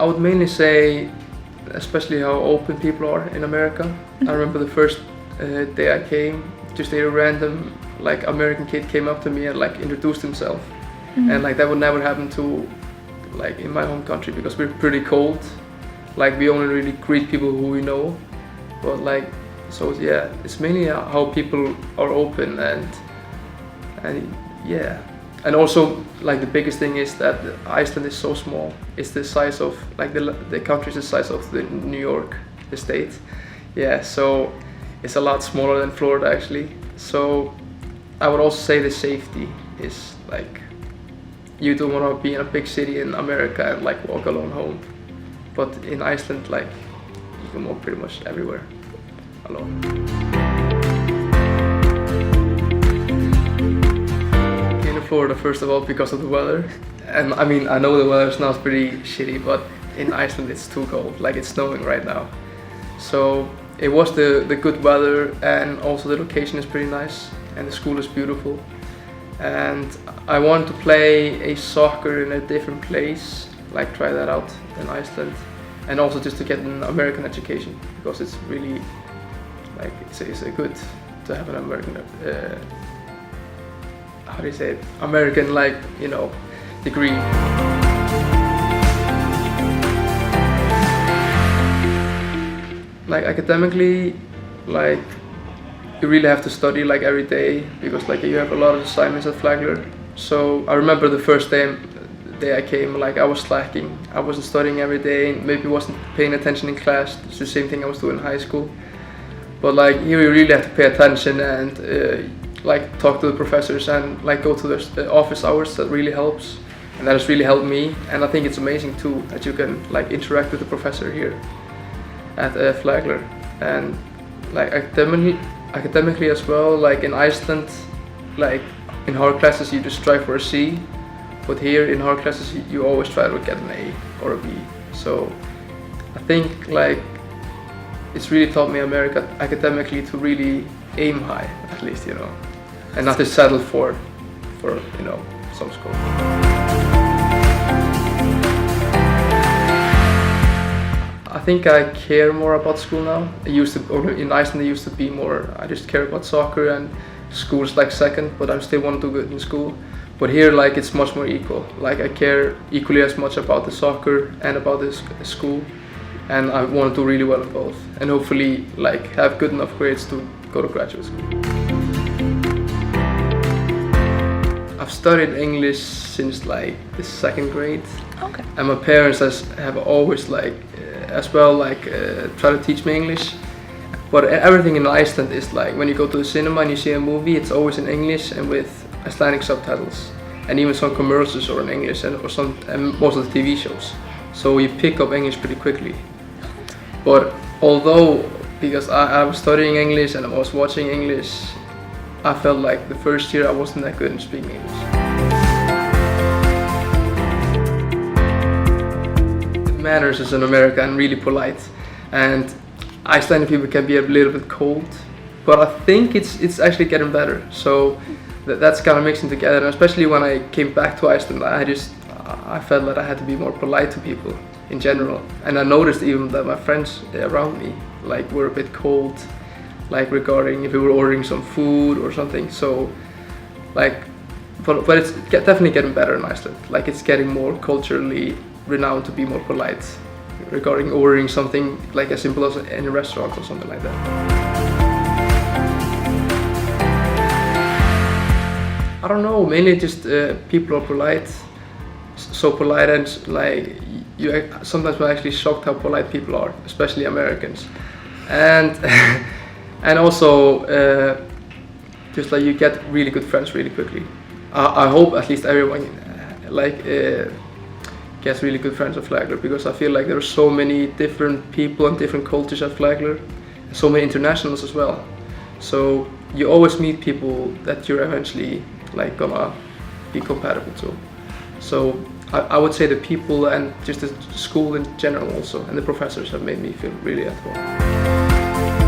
I would mainly say, especially how open people are in America. I remember the first day I came, just a random like American kid came up to me and like introduced himself, and like that would never happen to like in my home country because we're pretty cold. Like we only really greet people who we know, but like so yeah, it's mainly how people are open and yeah. And also, like the biggest thing is that Iceland is so small. It's the size of, like the country is the size of the New York, the state. Yeah, so it's a lot smaller than Florida actually. So I would also say the safety is like, you don't want to be in a big city in America and like walk alone home. But in Iceland, like you can walk pretty much everywhere alone. Florida, first of all, because of the weather. And I mean, I know the weather's now pretty shitty, but in Iceland it's too cold, like it's snowing right now. So it was the good weather, and also the location is pretty nice and the school is beautiful. And I wanted to play a soccer in a different place, like try that out in Iceland, and also just to get an American education, because it's really like it's a good to have an American how do you say it? American, like, you know, degree. Like academically, like you really have to study like every day, because like you have a lot of assignments at Flagler. So I remember the first day I came, like I was slacking. I wasn't studying every day, maybe wasn't paying attention in class. It's the same thing I was doing in high school. But like here you really have to pay attention and like talk to the professors and like go to the office hours. That really helps, and that has really helped me. And I think it's amazing too that you can like interact with the professor here at Flagler. And like academically as well, like in Iceland, like in hard classes you just strive for a C, but here in hard classes you always try to get an A or a B. So I think like it's really taught me America academically to really aim high, at least, you know, and not to settle for you know, some score. I think I care more about school now. In Iceland it used to be more, I just care about soccer and school's like second, but I still want to do good in school. But here like it's much more equal. Like I care equally as much about the soccer and about the school, and I want to do really well in both, and hopefully like have good enough grades to go to graduate school. I've studied English since like the second grade. Okay. And my parents have always like as well like try to teach me English. But everything in Iceland is like when you go to the cinema and you see a movie, it's always in English and with Icelandic subtitles, and even some commercials are in English and most of the TV shows. So you pick up English pretty quickly. But although because I was studying English and I was watching English, I felt like the first year I wasn't that good in speaking English. Manners is in America and really polite, and Icelandic people can be a little bit cold, but I think it's actually getting better. So that's kind of mixing together, and especially when I came back to Iceland, I felt that I had to be more polite to people in general, and I noticed even that my friends around me like were a bit cold, like regarding if we were ordering some food or something. So like but it's definitely getting better in Iceland. Like it's getting more culturally renowned to be more polite regarding ordering something like as simple as in a restaurant or something like that. I don't know, mainly just people are polite, so polite, and like you sometimes we're actually shocked how polite people are, especially Americans. And and also just like you get really good friends really quickly. I hope at least everyone gets really good friends at Flagler, because I feel like there are so many different people and different cultures at Flagler, and so many internationals as well. So you always meet people that you're eventually like gonna be compatible to. So I would say the people and just the school in general also, and the professors have made me feel really at home.